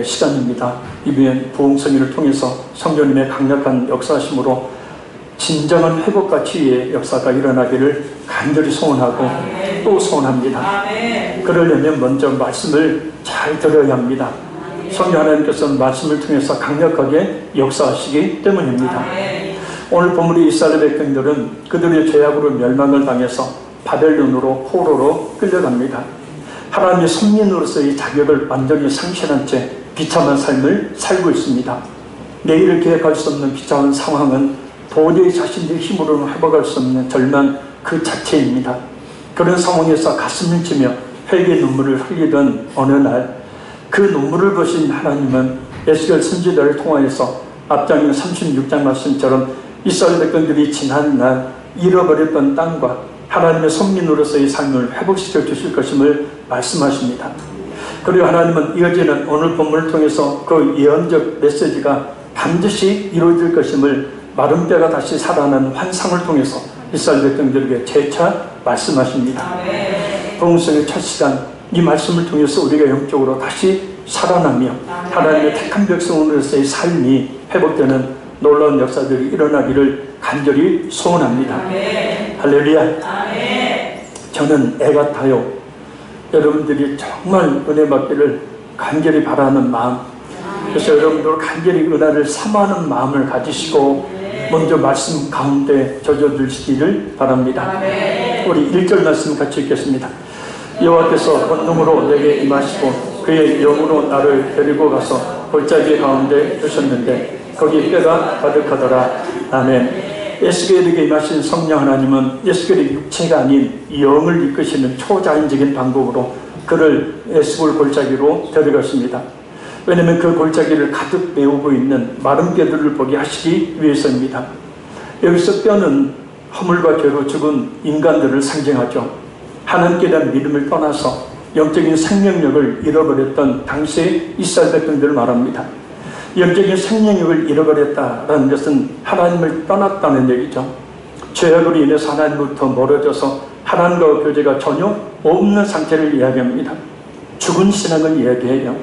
시간입니다. 이번 부흥성회를 통해서 성령님의 강력한 역사심으로 진정한 회복과 치유의 역사가 일어나기를 간절히 소원하고 또 소원합니다. 그러려면 먼저 말씀을 잘 들어야 합니다. 성령 하나님께서는 말씀을 통해서 강력하게 역사하시기 때문입니다. 오늘 본문의 이스라엘 백성들은 그들의 죄악으로 멸망을 당해서 바벨론으로 포로로 끌려갑니다. 하나님의 선민으로서의 자격을 완전히 상실한 채 비참한 삶을 살고 있습니다. 내일을 계획할 수 없는 비참한 상황은 도저히 자신들의 힘으로는 회복할 수 없는 절망 그 자체입니다. 그런 상황에서 가슴을 치며 회개의 눈물을 흘리던 어느 날 그 눈물을 보신 하나님은 에스겔 선지자를 통하여서 앞장인 36장 말씀처럼 이스라엘 백성들이 지난날 잃어버렸던 땅과 하나님의 선민으로서의 삶을 회복시켜 주실 것임을 말씀하십니다. 그리고 하나님은 이어지는 오늘 본문을 통해서 그 예언적 메시지가 반드시 이루어질 것임을 마른 뼈가 다시 살아나는 환상을 통해서 이스라엘 백성들에게 재차 말씀하십니다. 부흥성의 첫 시간 이 말씀을 통해서 우리가 영적으로 다시 살아나며 하나님의 택한 백성으로서의 삶이 회복되는 놀라운 역사들이 일어나기를 간절히 소원합니다. 할렐루야. 저는 애 같아요. 여러분들이 정말 은혜 받기를 간절히 바라는 마음, 그래서 여러분들 간절히 은혜를 사모하는 마음을 가지시고 먼저 말씀 가운데 젖어주시기를 바랍니다. 우리 1절 말씀 같이 읽겠습니다. 여호와께서 권능으로 내게 임하시고 그의 영으로 나를 데리고 가서 골짜기 가운데 두셨는데 거기 뼈가 가득하더라. 아멘. 에스겔에게 임하신 성령 하나님은 에스겔의 육체가 아닌 영을 이끄시는 초자연적인 방법으로 그를 에스골 골짜기로 데려갔습니다. 왜냐하면 그 골짜기를 가득 메우고 있는 마른 뼈들을 보게 하시기 위해서입니다. 여기서 뼈는 허물과 죄로 죽은 인간들을 상징하죠. 하나님께 대한 믿음을 떠나서 영적인 생명력을 잃어버렸던 당시의 이스라엘 백성들을 말합니다. 영적인 생명력을 잃어버렸다는 것은 하나님을 떠났다는 얘기죠. 죄악으로 인해서 하나님부터 멀어져서 하나님과 교제가 전혀 없는 상태를 이야기합니다. 죽은 신앙을 이야기해요.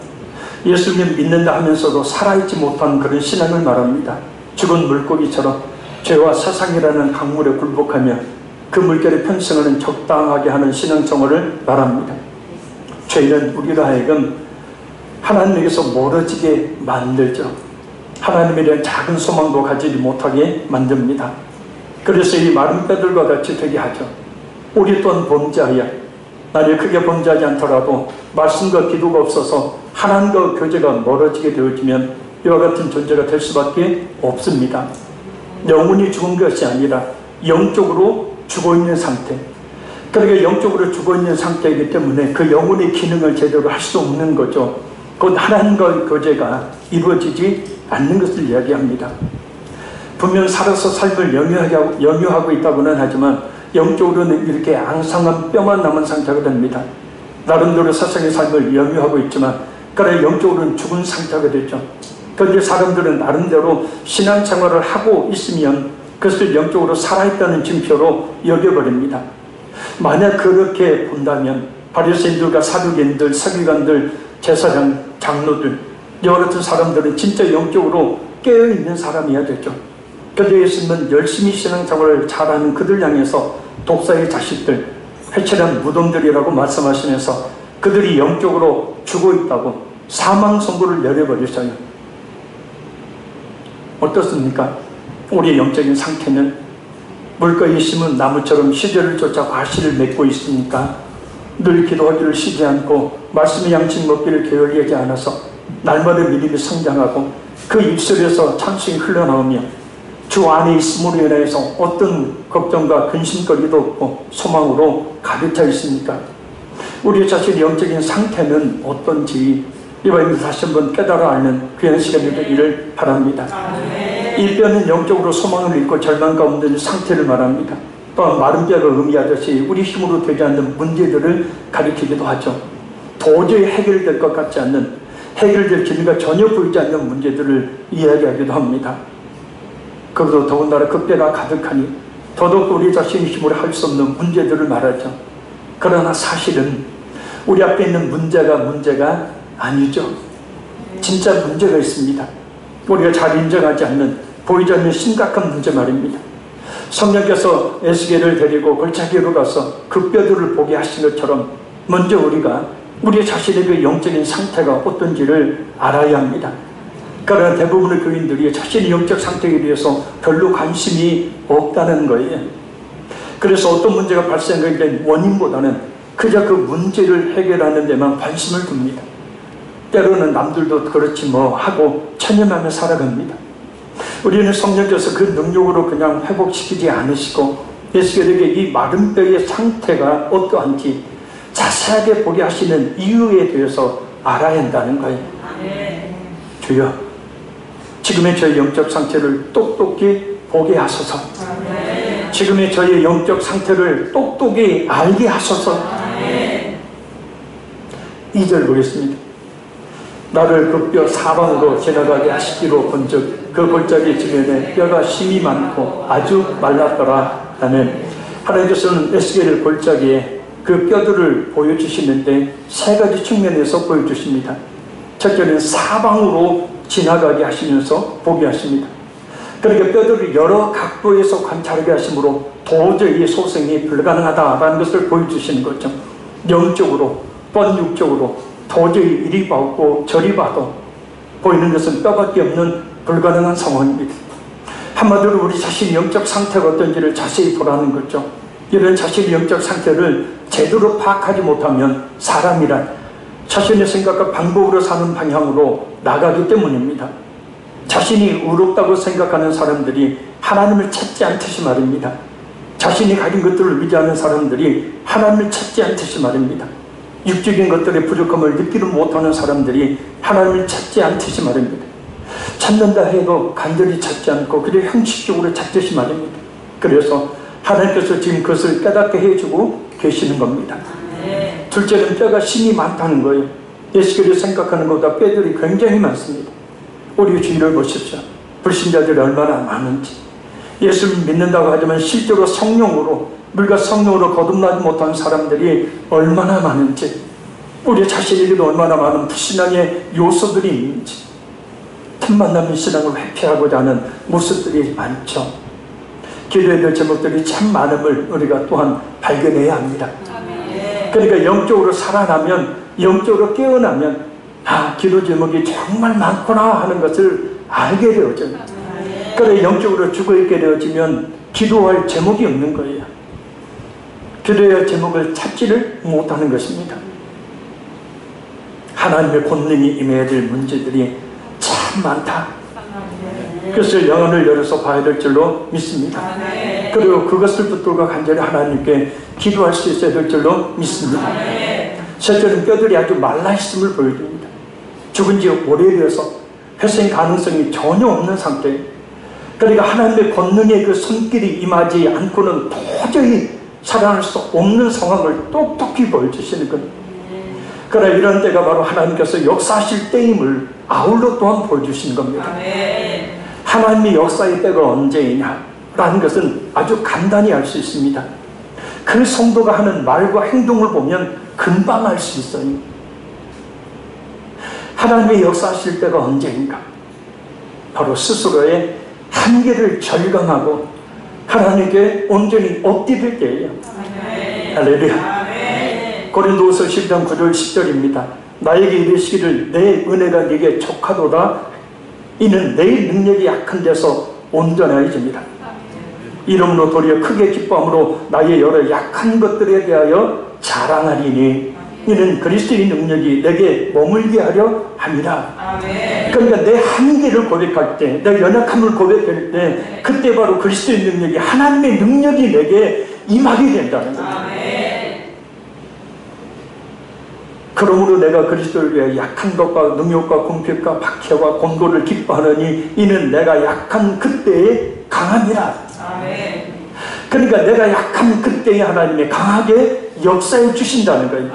예수님 믿는다 하면서도 살아있지 못한 그런 신앙을 말합니다. 죽은 물고기처럼 죄와 세상이라는 강물에 굴복하며 그 물결에 편승하는 적당하게 하는 신앙생활을 말합니다. 죄는 우리로 하여금 하나님에게서 멀어지게 만들죠. 하나님에 대한 작은 소망도 가지지 못하게 만듭니다. 그래서 이 마른 뼈들과 같이 되게 하죠. 우리 또한 범죄하여 나를 크게 범죄하지 않더라도 말씀과 기도가 없어서 하나님과 교제가 멀어지게 되어지면 이와 같은 존재가 될 수밖에 없습니다. 영혼이 죽은 것이 아니라 영적으로 죽어있는 상태, 그러니까 영적으로 죽어있는 상태이기 때문에 그 영혼의 기능을 제대로 할 수 없는 거죠. 곧 하나님과의 교제가 이루어지지 않는 것을 이야기합니다. 분명 살아서 삶을 영유하고 있다고는 하지만 영적으로는 이렇게 앙상한 뼈만 남은 상태가 됩니다. 나름대로 세상의 삶을 영유하고 있지만 그래 영적으로는 죽은 상태가 되죠. 그런데 사람들은 나름대로 신앙생활을 하고 있으면 그것을 영적으로 살아있다는 징표로 여겨버립니다. 만약 그렇게 본다면 바리새인들과 사두개인들, 서기관들, 제사장, 장로들 이와 같은 사람들은 진짜 영적으로 깨어있는 사람이어야 되죠. 그런데 예수님은 열심히 신앙생활을 잘하는 그들 향해서 독사의 자식들, 회칠한 무덤들이라고 말씀하시면서 그들이 영적으로 죽어있다고 사망 선고를 내려버리셔요. 어떻습니까? 우리의 영적인 상태는 물가에 심은 나무처럼 시절을 쫓아 과실을 맺고 있으니까 늘 기도하기를 쉬지 않고 말씀의 양식 먹기를 게을리하지 않아서 날마다 믿음이 성장하고 그 입술에서 찬송이 흘러나오며 주 안에 있음으로 인해서 어떤 걱정과 근심거리도 없고 소망으로 가득 차 있습니까? 우리 자신의 영적인 상태는 어떤지 이번에 다시 한번 깨달아 알는 귀한 시간이 되기를 바랍니다. 이 뼈는 영적으로 소망을 잃고 절망 가운데 있는 상태를 말합니다. 또한 마른 뼈가 의미하듯이 우리 힘으로 되지 않는 문제들을 가리키기도 하죠. 도저히 해결될 것 같지 않는, 해결될 기미가 전혀 보이지 않는 문제들을 이야기하기도 합니다. 그것도 더군다나 그 뼈가 가득하니 더더욱 우리 자신의 힘으로 할 수 없는 문제들을 말하죠. 그러나 사실은 우리 앞에 있는 문제가 아니죠. 진짜 문제가 있습니다. 우리가 잘 인정하지 않는, 보이지 않는 심각한 문제 말입니다. 성령께서 에스겔을 데리고 골짜기로 가서 그 뼈들을 보게 하신 것처럼 먼저 우리가 우리 자신의 그 영적인 상태가 어떤지를 알아야 합니다. 그러나 대부분의 교인들이 자신의 영적 상태에 대해서 별로 관심이 없다는 거예요. 그래서 어떤 문제가 발생하게 된 원인보다는 그저 그 문제를 해결하는 데만 관심을 둡니다. 때로는 남들도 그렇지 뭐 하고 체념하며 살아갑니다. 우리는 성령께서 그 능력으로 그냥 회복시키지 않으시고 에스겔에게 이 마른 뼈의 상태가 어떠한지 자세하게 보게 하시는 이유에 대해서 알아야 한다는 거예요. 주여, 지금의 저의 영적 상태를 똑똑히 보게 하소서. 지금의 저의 영적 상태를 똑똑히 알게 하소서. 2절 보겠습니다. 나를 그 뼈 사방으로 지나가게 하시기로 본즉 그 골짜기 주변에 뼈가 심이 많고 아주 말랐더라. 라는, 하나님께서는 에스겔을 골짜기에 그 뼈들을 보여주시는데 세 가지 측면에서 보여주십니다. 첫째는 사방으로 지나가게 하시면서 보게 하십니다. 그러니까 뼈들을 여러 각도에서 관찰하게 하심으로 도저히 소생이 불가능하다라는 것을 보여주시는 거죠. 영적으로, 번육적으로 도저히 이리 봐도 저리 봐도 보이는 것은 뼈밖에 없는 불가능한 상황입니다. 한마디로 우리 자신의 영적 상태가 어떤지를 자세히 보라는 거죠. 이런 자신의 영적 상태를 제대로 파악하지 못하면 사람이란 자신의 생각과 방법으로 사는 방향으로 나가기 때문입니다. 자신이 의롭다고 생각하는 사람들이 하나님을 찾지 않듯이 말입니다. 자신이 가진 것들을 의지하는 사람들이 하나님을 찾지 않듯이 말입니다. 육적인 것들의 부족함을 느끼지 못하는 사람들이 하나님을 찾지 않듯이 말입니다. 찾는다 해도 간절히 찾지 않고 그저 형식적으로 찾듯이 말입니다. 그래서 하나님께서 지금 그것을 깨닫게 해주고 계시는 겁니다. 둘째는 뼈가 심이 많다는 거예요. 에스겔이 생각하는 것보다 뼈들이 굉장히 많습니다. 우리 주위를 보십시오. 불신자들이 얼마나 많은지. 예수를 믿는다고 하지만 실제로 성령으로, 물과 성령으로 거듭나지 못한 사람들이 얼마나 많은지, 우리 자신에게도 얼마나 많은 불신앙의 요소들이 있는지, 틈만 나면 신앙을 회피하고자 하는 모습들이 많죠. 기도해야 될 제목들이 참 많음을 우리가 또한 발견해야 합니다. 그러니까 영적으로 살아나면, 영적으로 깨어나면 기도 제목이 정말 많구나 하는 것을 알게 되어져요. 그래 영적으로 죽어있게 되어지면 기도할 제목이 없는 거예요. 기도해야 할 제목을 찾지를 못하는 것입니다. 하나님의 권능이 임해야 될 문제들이 참 많다. 그것을 영혼을 열어서 봐야 될 줄로 믿습니다. 그리고 그것을 붙들고 간절히 하나님께 기도할 수 있어야 될 줄로 믿습니다. 셋째는 뼈들이 아주 말라있음을 보여줍니다. 죽은 지 오래되어서 회생 가능성이 전혀 없는 상태. 그러니까 하나님의 권능의 그 손길이 임하지 않고는 도저히 살아날 수 없는 상황을 똑똑히 보여주시는 겁니다. 그러나 이런 때가 바로 하나님께서 역사하실 때임을 아울러 또한 보여주시는 겁니다. 하나님의 역사의 때가 언제이냐라는 것은 아주 간단히 알 수 있습니다. 그 성도가 하는 말과 행동을 보면 금방 알 수 있어요. 하나님의 역사하실 때가 언제인가? 바로 스스로의 한계를 절감하고 하나님께 온전히 엎드릴 때예요. 할렐루야. 고린도후서 10장 9절 10절입니다. 나에게 이르시기를 내 은혜가 네게 족하도다. 이는 내 능력이 약한 데서 온전하여집니다. 이러므로 도리어 크게 기뻐함으로 나의 여러 약한 것들에 대하여 자랑하리니 이는 그리스도의 능력이 내게 머물게 하려 함이라. 그러니까 내 한계를 고백할 때, 내 연약함을 고백할 때 그때 바로 그리스도의 능력이, 하나님의 능력이 내게 임하게 된다는 겁니다. 그러므로 내가 그리스도를 위해 약한 것과 능력과 공평과 박해와 권고를 기뻐하느니 이는 내가 약한 그때에 강함이라. 그러니까 내가 약한 그때에 하나님의 강하게 역사해 주신다는 거예요.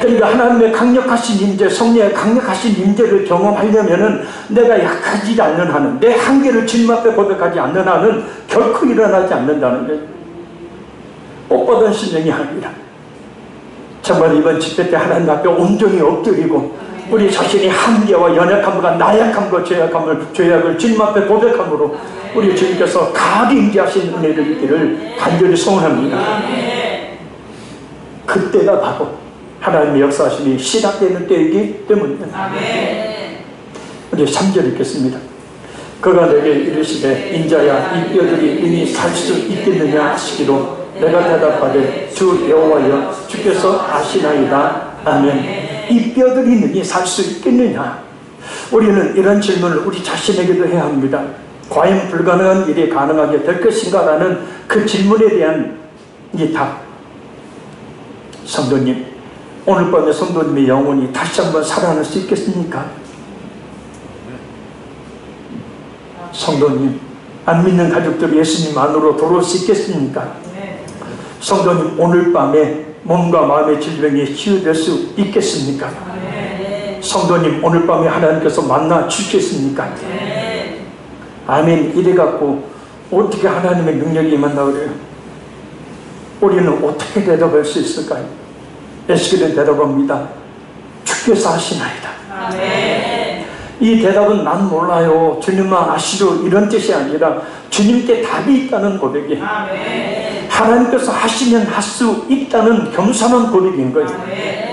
그러니까 하나님의 강력하신 임재, 성령의 강력하신 임재를 경험하려면은 내가 약하지 않는 한은, 내 한계를 주님 앞에 고백하지 않는 한은 결코 일어나지 않는다는 거예요. 복받은 심령이 아니라 정말 이번 집회 때 하나님 앞에 온전히 엎드리고 우리 자신이 한계와 연약함과 나약함과 죄악을 주님 앞에 고백함으로 우리 주님께서 강하게 임재하신 은혜를 입기를 간절히 소원합니다. 그때가 바로 하나님의 역사하심이 시작되는 때이기 때문입니다. 우리 3절 읽겠습니다. 그가 내게 이르시되 인자야 이 뼈들이 이미 살 수 있겠느냐 하시기로 내가 대답하되 주 여호와여 주께서 아시나이다. 아멘. 이 뼈들이 능히 살 수 있겠느냐? 우리는 이런 질문을 우리 자신에게도 해야 합니다. 과연 불가능한 일이 가능하게 될 것인가? 라는 그 질문에 대한 이 답. 성도님, 오늘 밤에 성도님의 영혼이 다시 한번 살아날 수 있겠습니까? 성도님, 안 믿는 가족들이 예수님 안으로 돌아올 수 있겠습니까? 성도님, 오늘 밤에 몸과 마음의 질병이 치유될 수 있겠습니까? 성도님, 오늘 밤에 하나님께서 만나 주시겠습니까? 아멘. 이래갖고 어떻게 하나님의 능력이 임한다 그래요? 우리는 어떻게 대답할 수 있을까요? 에스겔은 대답합니다. 주께서 하시나이다. 이 대답은 난 몰라요, 주님만 아시죠, 이런 뜻이 아니라 주님께 답이 있다는 고백이, 하나님께서 하시면 할 수 있다는 겸손한 고백인 거예요.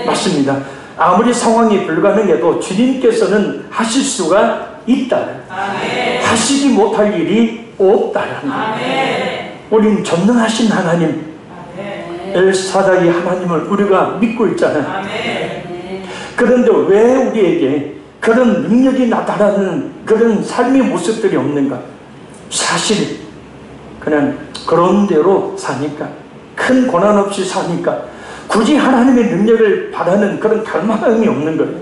맞습니다. 아무리 상황이 불가능해도 주님께서는 하실 수가 있다. 하시지 못할 일이 없다라는 거예요. 우리는 전능하신 하나님, 엘사다이 하나님을 우리가 믿고 있잖아요. 그런데 왜 우리에게 그런 능력이 나타나는 그런 삶의 모습들이 없는가? 사실 그냥 그런 대로 사니까, 큰 고난 없이 사니까 굳이 하나님의 능력을 바라는 그런 갈망이 없는 거예요.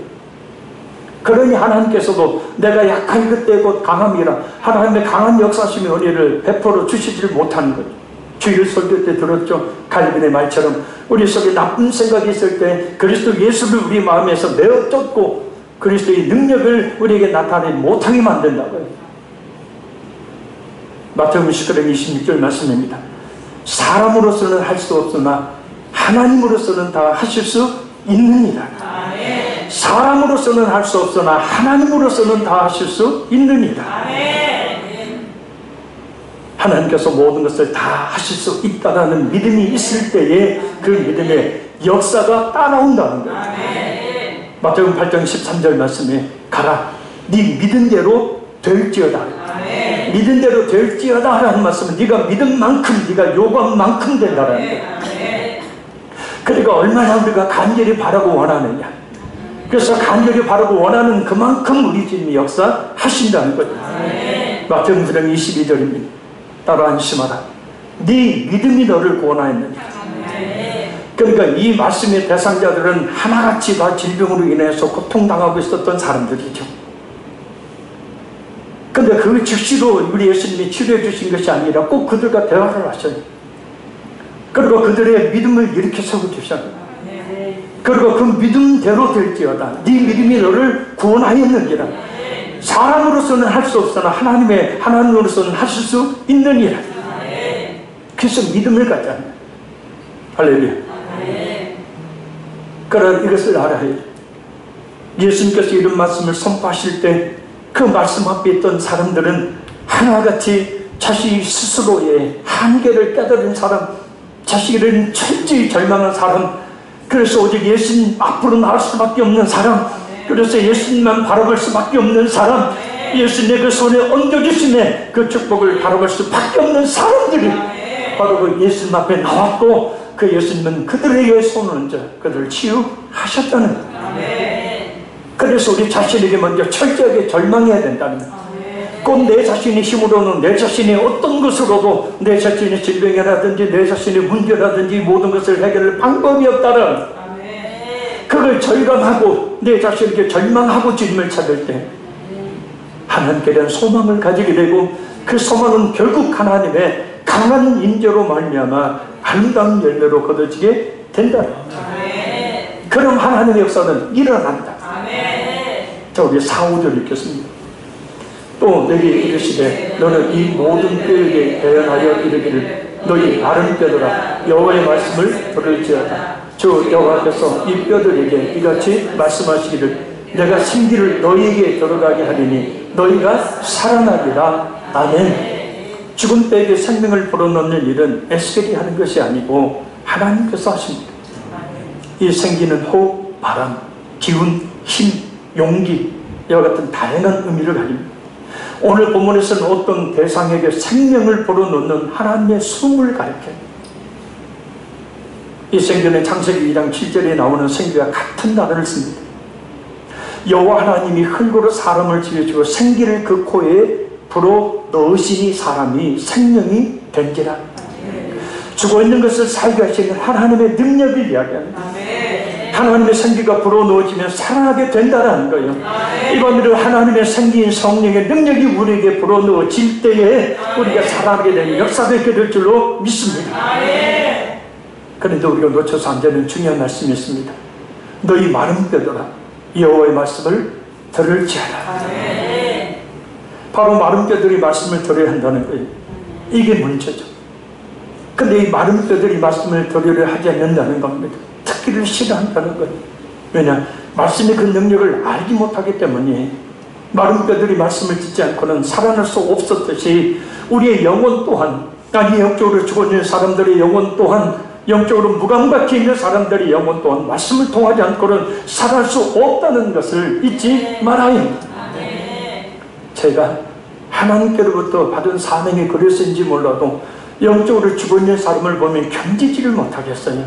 그러니 하나님께서도 내가 약한 그때 곧 강함이라 하나님의 강한 역사심의 은혜를 베풀어 주시질 못하는 거예요. 주일 설교 때 들었죠? 갈빈의 말처럼 우리 속에 나쁜 생각이 있을 때 그리스도 예수를 우리 마음에서 내어 쫓고 그리스도의 능력을 우리에게 나타내지 못하게 만든다고요. 마태복음 19장 26절 말씀입니다. 사람으로서는 할 수 없으나 하나님으로서는 다 하실 수 있느니라. 사람으로서는 할 수 없으나 하나님으로서는 다 하실 수 있느니라. 하나님께서 모든 것을 다 하실 수 있다는 믿음이 있을 때에 그 믿음의 역사가 따라온다는 거예요. 마태복음 8장 13절 말씀에 가라, 네 믿은 대로 될지어다. 믿은 대로 될지어다 하는 말씀은 네가 믿은 만큼, 네가 요구한 만큼 된다는 거예요. 그러니까 얼마나 우리가 간절히 바라고 원하느냐. 그래서 간절히 바라고 원하는 그만큼 우리 주님이 역사하신다는 거예요. 마태복음 9장 22절입니다. 따라 안심하라. 네 믿음이 너를 구원하였느냐. 그러니까 이 말씀의 대상자들은 하나같이 다 질병으로 인해서 고통당하고 있었던 사람들이죠. 근데 그 즉시로 우리 예수님이 치료해 주신 것이 아니라 꼭 그들과 대화를 하셔요. 그리고 그들의 믿음을 일으켜 세워주셔요. 그리고 그 믿음대로 될지어다. 네 믿음이 너를 구원하였느니라. 사람으로서는 할 수 없으나 하나님으로서는 하실 수 있느니라. 그래서 믿음을 갖잖아요. 할렐루야. 그러나 이것을 알아야 해요. 예수님께서 이런 말씀을 선포하실 때 그 말씀 앞에 있던 사람들은 하나같이 자신 스스로의 한계를 깨달은 사람, 자신을 철저히 절망한 사람, 그래서 오직 예수님 앞으로 나올 수밖에 없는 사람, 그래서 예수님만 바라볼 수밖에 없는 사람, 예수님의 그 손에 얹어주심에 그 축복을 바라볼 수밖에 없는 사람들이 바로 그 예수님 앞에 나왔고, 그 예수님은 그들에게 손을 얹어 그들을 치유하셨다는 거예요. 그래서 우리 자신에게 먼저 철저하게 절망해야 된다는 거예요. 꼭 내 자신의 힘으로는, 내 자신의 어떤 것으로도 내 자신의 질병이라든지 내 자신의 문제라든지 모든 것을 해결할 방법이 없다는, 그걸 절감하고 내 자신에게 절망하고 주님을 찾을 때 하나님께 대한 소망을 가지게 되고, 그 소망은 결국 하나님의 강한 인재로 말미암아 아름다운 열매로 거둬지게 된다. 그럼 하나님의 역사는 일어난다. 자, 우리 4, 5절 읽겠습니다. 또 내게 이르시되 너는 이 모든 뼈에게 대언하여 이르기를 너희 마른 뼈들아 여호와의 말씀을 들을지어다. 주 여호와께서 이 뼈들에게 이같이 말씀하시기를 내가 생기를 너희에게 들어가게 하리니 너희가 살아나리라. 아멘. 죽은 뼈에게 생명을 불어넣는 일은 에스겔이 하는 것이 아니고 하나님께서 하십니다. 이 생기는 호흡, 바람, 기운, 힘, 용기, 이와 같은 다양한 의미를 가집니다. 오늘 본문에서는 어떤 대상에게 생명을 불어넣는 하나님의 숨을 가리켜요. 이 생기는 창세기 2장 7절에 나오는 생기와 같은 단어를 씁니다. 여호와 하나님이 흙으로 사람을 지으시고 생기를 그 코에 불어 넣으시니 사람이 생명이 된지라. 죽어있는 것을 살게 하시는 하나님의 능력을 이야기합니다. 하나님의 생기가 불어넣어지면 살아나게 된다는 거예요. 이번에는 하나님의 생기인 성령의 능력이 우리에게 불어넣어질 때에 우리가 살아나게 되는 역사가 있게 될 줄로 믿습니다. 그런데 우리가 놓쳐서 안 되는 중요한 말씀이 있습니다. 너희 마른 뼈들아 여호와의 말씀을 들을지어다. 바로 마른 뼈들이 말씀을 들어야 한다는 거예요. 이게 문제죠. 근데 이 마른 뼈들이 말씀을 들으려 하지 않는다는 겁니다. 듣기를 싫어한다는 거예요. 왜냐? 말씀의 그 능력을 알지 못하기 때문에 마른 뼈들이 말씀을 듣지 않고는 살아날 수 없었듯이 우리의 영혼 또한, 아니 영적으로 죽어있는 사람들의 영혼 또한, 영적으로 무감각해 있는 사람들의 영혼 또한 말씀을 통하지 않고는 살아날 수 없다는 것을 잊지 말아야 합니다. 제가 하나님께로부터 받은 사명이 그래서인지 몰라도 영적으로 죽어있는 사람을 보면 견디지를 못하겠어요.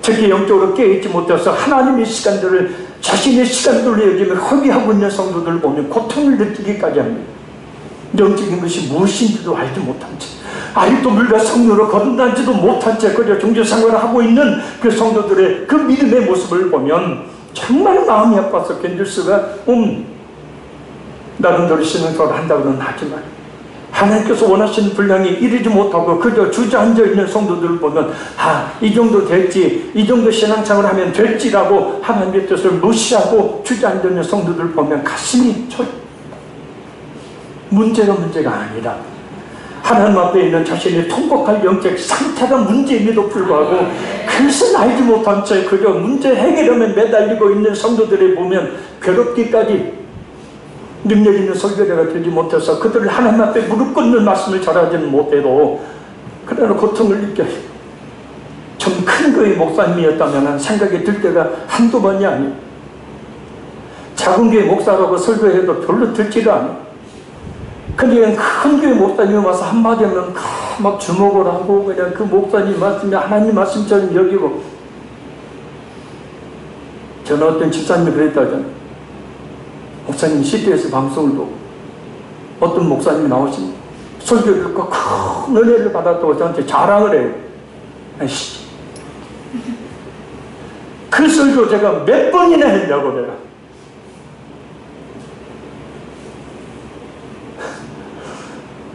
특히 영적으로 깨어있지 못해서 하나님의 시간들을 자신의 시간들로 여기며 허비하고 있는 성도들을 보면 고통을 느끼기까지 합니다. 영적인 것이 무엇인지도 알지 못한 채, 아직도 물과 성령으로 거듭나지도 못한 채 그저 종교생활을 하고 있는 그 성도들의 그 믿음의 모습을 보면 정말 마음이 아파서 견딜 수가 없는, 나름대로 신앙생활을 한다고는 하지만 하나님께서 원하시는 분량이 이르지 못하고 그저 주저앉아 있는 성도들을 보면 이 정도 될지, 이 정도 신앙생활을 하면 될지라고 하나님의 뜻을 무시하고 주저앉아 있는 성도들을 보면 가슴이 문제가 아니라 하나님 앞에 있는 자신의 통곡할 영적 상태가 문제임에도 불구하고 그것을 알지 못한 채 그저 문제 해결하면 매달리고 있는 성도들을 보면 괴롭기까지 능력 있는 설교자가 되지 못해서 그들을 하나님 앞에 무릎 꿇는 말씀을 잘하지는 못해도 그러나 고통을 느껴요. 좀 큰 교회 목사님이었다면 생각이 들 때가 한두 번이 아니에요. 작은 교회 목사라고 설교해도 별로 듣지도 않아요. 근데 큰 교회 목사님이 와서 한마디 하면 막 주목을 하고 그냥 그 목사님 말씀이 하나님 말씀처럼 여기고. 저는 어떤 집사님이 그랬다잖아요. 목사님이 CT에서 방송을 보고 어떤 목사님이 나오시면 설교를 듣고 큰 은혜를 받았다고 저한테 자랑을 해요. 아이씨, 그 설교 제가 몇 번이나 했냐고 내가.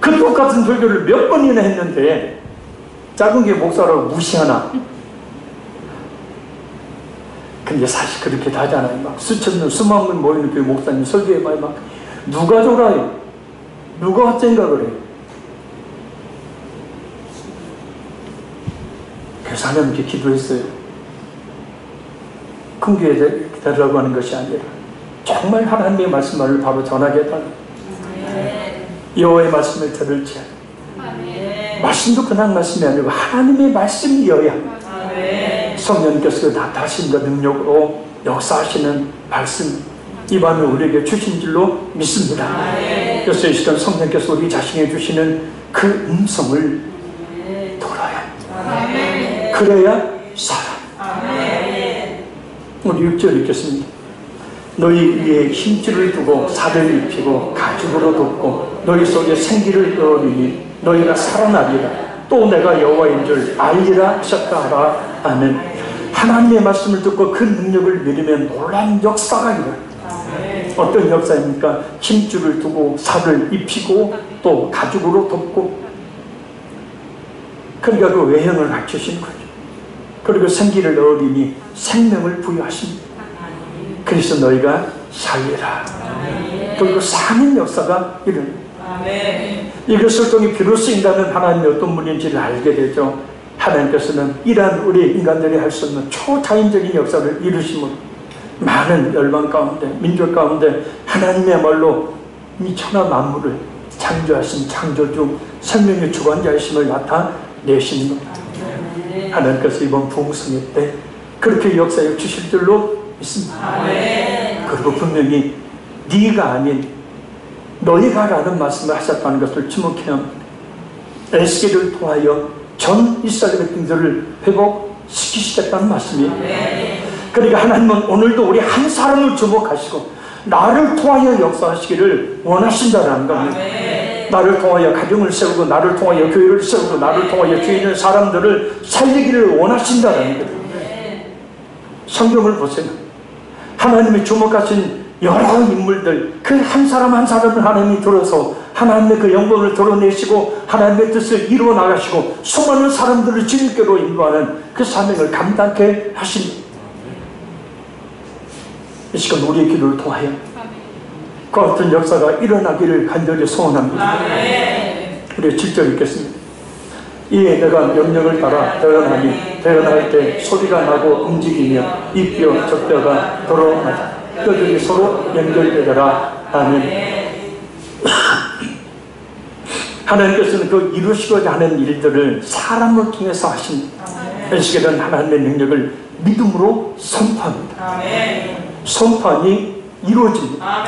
그 똑같은 설교를 몇 번이나 했는데 작은 게 목사라고 무시하나? 근데 사실 그렇게 하잖아요. 막 수천 명, 수만 명 모이는 그 목사님 설교해봐요. 막 누가 졸아요? 누가 어쩐가 그래요? 그래서 하나님께 기도했어요. 큰 교회 기다리라고 하는 것이 아니라 정말 하나님의 말씀을 바로 전하겠다는 여호와의 말씀을 들을지. 말씀도 그냥 말씀이 아니고 하나님의 말씀이어야 합니다. 성령님께서 나타나신 능력으로 역사하시는 말씀, 이 밤에 우리에게 주신 줄로 믿습니다. 그래서 이 시간 성령께서 우리 자신에게 주시는 그 음성을 들어야 합니다. 그래야 살아. 우리 6절 읽겠습니다. 너희 위에 힘줄을 두고 살을 입히고 가죽으로 덮고 너희 속에 생기를 넣으리니 너희가 살아나리라. 또 내가 여호와인 줄 알리라 하셨다 하라. 아멘. 하나님의 말씀을 듣고 그 능력을 누리면 놀라운 역사가 일어나요. 어떤 역사입니까? 힘줄을 두고 살을 입히고 또 가죽으로 덮고, 그러니까 그 외형을 갖추신 거죠. 그리고 생기를 넣으리니 생명을 부여하십니다. 그래서 너희가 살리라. 그리고 사는 역사가 일어납니다. 이것을 통해 비로소 인간은 하나님이 어떤 분인지를 알게 되죠. 하나님께서는 이러한 우리 인간들이 할 수 없는 초자연적인 역사를 이루심으로 많은 열방 가운데, 민족 가운데 하나님의말로 이 천하 만물을 창조하신 창조주, 생명의 주관자이심을 나타내시는 겁니다. 하나님께서 이번 부흥성회 때 그렇게 역사해 주실 줄로 믿습니다. 그리고 분명히 네가 아닌 너희가 라는 말씀을 하셨다는 것을 주목해야 합니다. 에스겔을 통하여 전 이스라엘 백성들을 회복시키시겠다는 말씀이에요. 그러니까 하나님은 오늘도 우리 한 사람을 주목하시고 나를 통하여 역사하시기를 원하신다는 겁니다. 나를 통하여 가정을 세우고 나를 통하여 교회를 세우고 나를 통하여 주위에 있는 사람들을 살리기를 원하신다는 거예요. 성경을 보세요. 하나님이 주목하신 여러 인물들, 그 한 사람 한 사람을 하나님이 들어서 하나님의 그 영광을 드러내시고 하나님의 뜻을 이루어 나가시고 수많은 사람들을 주님께로 인도하는 그 사명을 감당케 하십니다. 이 시간 우리의 기도를 통하여 그 같은 역사가 일어나기를 간절히 소원합니다. 우리 7절 읽겠습니다. 이에 내가 명령을 따라 태어나니 태어날 때 소리가 나고 움직이며 이 뼈 저 뼈가 드러나자 뼈들이 서로 연결되더라. 아멘. 하나님께서는 그 이루시고자 하는 일들을 사람을 통해서 하십니다. 에스겔은 하나님의 능력을 믿음으로 선포합니다. 선포하니 이루어집니다.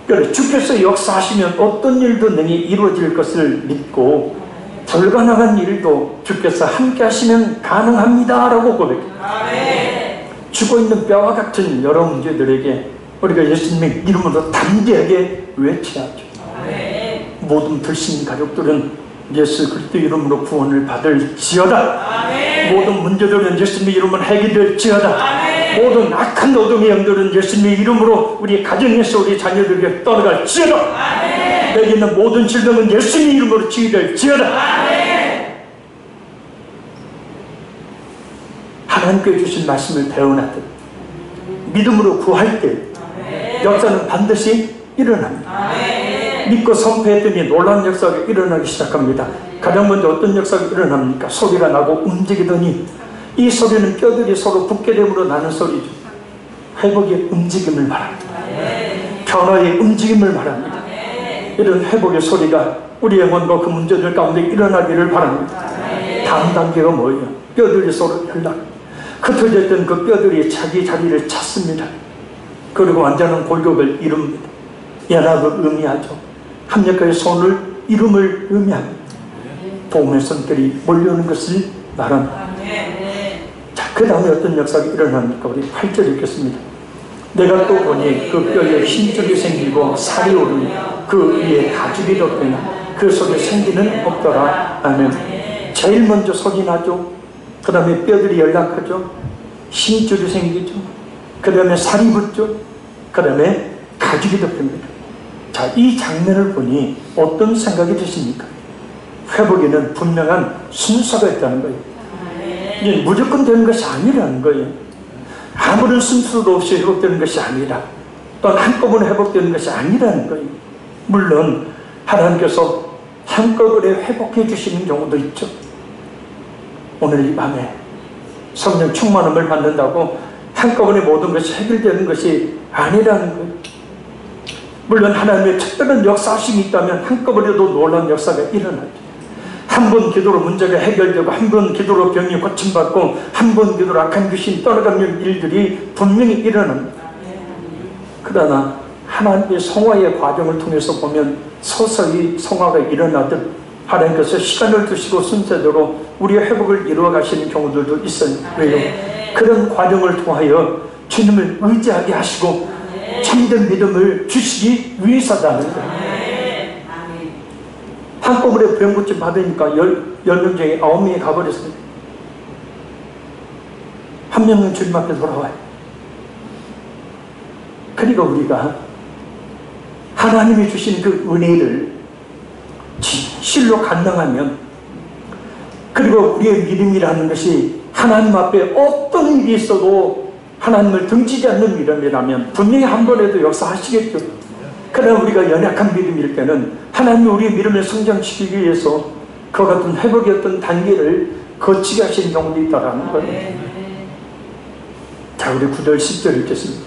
그래서 주께서 역사하시면 어떤 일도 능히 이루어질 것을 믿고 불가능한 일도 주께서 함께 하시면 가능합니다 라고 고백합니다. 죽어있는 뼈와 같은 여러 문제들에게 우리가 예수님의 이름으로 담대하게 외쳐야 하죠. 모든 불신 가족들은 예수 그리스도 이름으로 구원을 받을지어다. 모든 문제들은 예수님의 이름으로 해결될지어다. 모든 악한 어둠의 영들은 예수님의 이름으로 우리 가정에서 우리 자녀들에게 떠나갈지어다. 여기 있는 모든 질병은 예수님의 이름으로 치유될지어다. 하나님께 주신 말씀을 배워놨듯 믿음으로 구할 때 역사는 반드시 일어납니다. 믿고 선포했더니 놀라운 역사가 일어나기 시작합니다. 가장 먼저 어떤 역사가 일어납니까? 소리가 나고 움직이더니 이 소리는 뼈들이 서로 붙게 됨으로 나는 소리죠. 회복의 움직임을 말합니다. 변화의 움직임을 말합니다. 이런 회복의 소리가 우리 영혼과 그 문제들 가운데 일어나기를 바랍니다. 다음 단계가 뭐예요? 뼈들이 서로 연락, 흩어져 있던 그 뼈들이 자기 자리를 찾습니다. 그리고 완전한 골격을 이룹니다. 연합을 의미하죠. 합력의 손을 이름을 의미합니다. 복음의 손길이 몰려오는 것을 말합니다. 자, 그 다음에 어떤 역사가 일어납니까? 우리 8절 읽겠습니다. 내가 또 보니 그 뼈에 힘줄이 생기고 살이 오르니 그 위에 가죽이 덮이나 그 속에 생기는 없더라. 아멘. 제일 먼저 소리 나죠. 그 다음에 뼈들이 연락하죠. 힘줄이 생기죠. 그 다음에 살이 붙죠. 그 다음에 가죽이 덮입니다. 자, 이 장면을 보니 어떤 생각이 드십니까? 회복에는 분명한 순서가 있다는 거예요. 이게 무조건 되는 것이 아니라는 거예요. 아무런 순서도 없이 회복되는 것이 아니라 또한 한꺼번에 회복되는 것이 아니라는 거예요. 물론 하나님께서 한꺼번에 회복해 주시는 경우도 있죠. 오늘 이 밤에 성령 충만함을 받는다고 한꺼번에 모든 것이 해결되는 것이 아니라는 거예요. 물론 하나님의 특별한 역사심이 있다면 한꺼번에도 놀라운 역사가 일어나죠. 한 번 기도로 문제가 해결되고 한 번 기도로 병이 고침받고 한 번 기도로 악한 귀신 떠나가는 일들이 분명히 일어납니다. 그러나 하나님의 성화의 과정을 통해서 보면 서서히 성화가 일어나듯 하나님께서 시간을 두시고 순서대로 우리의 회복을 이루어 가시는 경우들도 있어요. 왜요? 그런 과정을 통하여 주님을 의지하게 하시고 참된 믿음을 주시기 위해서다는 거예요. 한꺼번에 병고침 받으니까 10명 중에 9명이 가버렸습니다. 한 명은 주님 앞에 돌아와요. 그러니까 우리가 하나님이 주신 그 은혜를 진실로 감당하면, 그리고 우리의 믿음이라는 것이 하나님 앞에 어떤 일이 있어도 하나님을 등지지 않는 믿음이라면 분명히 한 번에도 역사하시겠죠. 그러나 우리가 연약한 믿음일 때는 하나님이 우리의 믿음을 성장시키기 위해서 그와 같은 회복의 어떤 단계를 거치게 하시는 경우도 있다는 거예요. 자, 우리 9절 10절 읽겠습니다.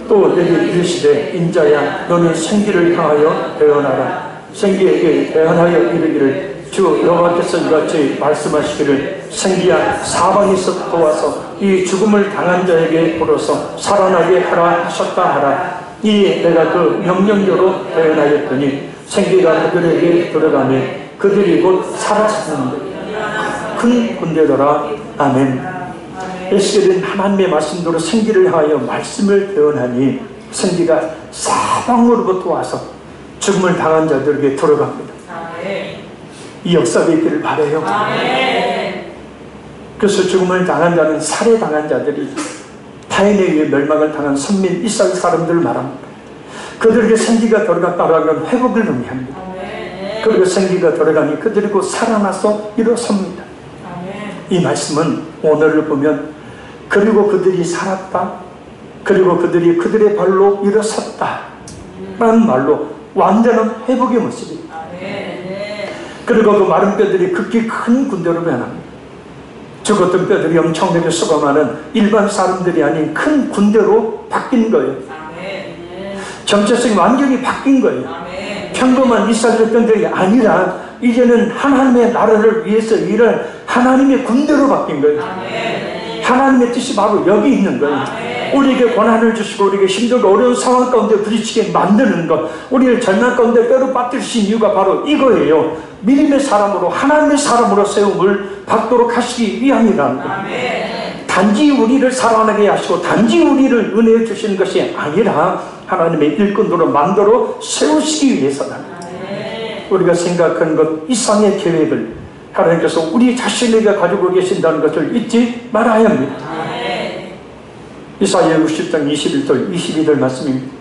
또 여기 이르시되 인자야 너는 생기를 향하여 대언하라. 생기에게 대언하여 이르기를 주 여호와께서 이같이 말씀하시기를 생기야 사방에서 도와서 이 죽음을 당한 자에게 불어서 살아나게 하라 하셨다 하라. 이 내가 그 명령대로 대언하였더니 생기가 그들에게 들어가매 그들이 곧 살아섰는데 큰 군대더라. 아멘. 에스겔은 하나님의 말씀대로 생기를 하여 말씀을 대언하니 생기가 사방으로부터 와서 죽음을 당한 자들에게 들어갑니다. 이 역사가 있기를 바라요. 그래서 죽음을 당한 자는 살해당한 자들이 타인에 의해 멸망을 당한 선민 이스라엘 사람들을 말합니다. 그들에게 생기가 들어갔다라는 건 회복을 의미합니다. 그리고 생기가 들어가니 그들이 곧 살아나서 일어섭니다. 이 말씀은 오늘을 보면 그리고 그들이 살았다, 그리고 그들이 그들의 발로 일어섰다 라는 말로 완전한 회복의 모습입니다. 그리고 그 마른 뼈들이 극히 큰 군대로 변합니다. 죽었던 뼈들이 엄청나게 수감하는 일반 사람들이 아닌 큰 군대로 바뀐 거예요. 정체성이 완전히 바뀐 거예요. 평범한 이스라엘 뼈들이 아니라 이제는 하나님의 나라를 위해서 일할 하나님의 군대로 바뀐 거예요. 하나님의 뜻이 바로 여기 있는 거예요. 우리에게 권한을 주시고 우리에게 힘들고 어려운 상황 가운데 부딪히게 만드는 것, 우리를 절망 가운데 뼈로 빠뜨리신 이유가 바로 이거예요. 믿음의 사람으로 하나님의 사람으로 세움을 받도록 하시기 위함이라는 거예요. 단지 우리를 살아나게 하시고 단지 우리를 은혜해 주시는 것이 아니라 하나님의 일꾼으로 만들어 세우시기 위해서다. 우리가 생각하는 것 이상의 계획을 하나님께서 우리 자신에게 가지고 계신다는 것을 잊지 말아야 합니다. 이사야 60장 21절 22절 말씀입니다.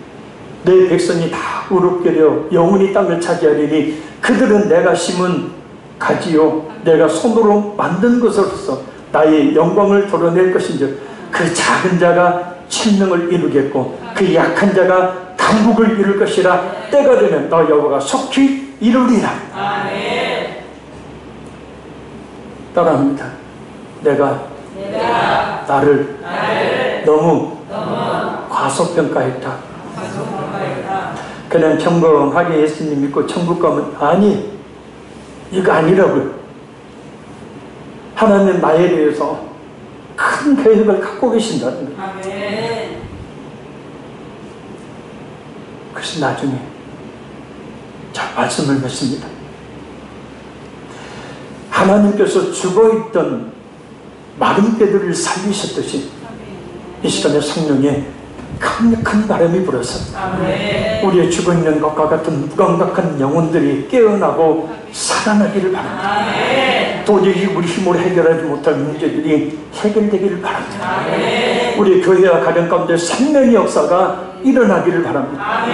내 백성이 다 우습게 영원히 땅을 차지하리니 그들은 내가 심은 가지요 내가 손으로 만든 것으로서 나의 영광을 드러낼 것인즉 그 작은 자가 천명을 이루겠고 그 약한 자가 강국을 이룰 것이라. 때가 되면 너 여호와가 속히 이루리라. 따라합니다. 내가 나를 너무 과소평가했다. 그냥 평범하게 예수님 믿고 천국 가면 아니 이거 아니라고요. 하나님 나에 대해서 큰 계획을 갖고 계신다는 거예요. 그래서 나중에 자 말씀을 맺습니다. 하나님께서 죽어있던 마른 뼈들을 살리셨듯이 이 시간에 성령의 강력한 바람이 불어서 우리의 죽어있는 것과 같은 무감각한 영혼들이 깨어나고 살아나기를 바랍니다. 도저히 우리 힘으로 해결하지 못할 문제들이 해결되기를 바랍니다. 우리 교회와 가정 가운데 생명의 역사가 일어나기를 바랍니다.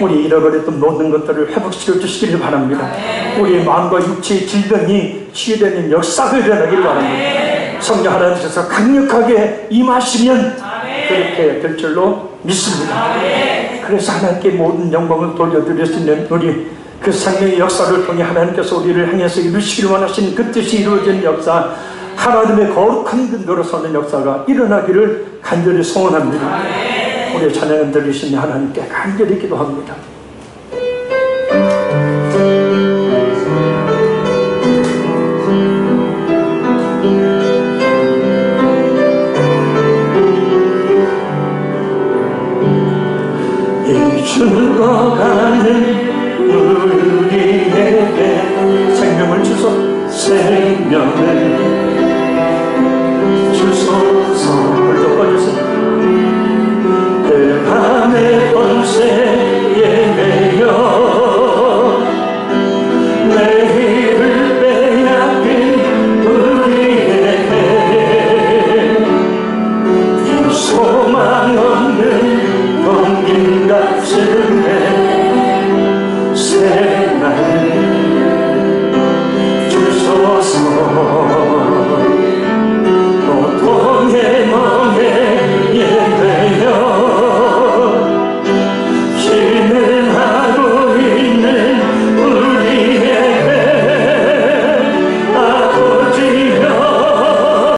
우리 잃어버렸던 모든 것들을 회복시켜 주시기를 바랍니다. 우리 마음과 육체의 질병이 치유되는 역사가 일어나기를 바랍니다. 성령 하나님께서 강력하게 임하시면 그렇게 될 줄로 믿습니다. 그래서 하나님께 모든 영광을 돌려드릴 수 있는 우리 그 생명의 역사를 통해 하나님께서 우리를 향해서 이루시기를 원하시는 그 뜻이 이루어진 역사, 하나님의 거룩한 근거로 서는 역사가 일어나기를 간절히 소원합니다. 우리의 찬양을 들으시니 하나님께 간절히 기도합니다. 죽어가는 우리에게 생명을 주소 생명을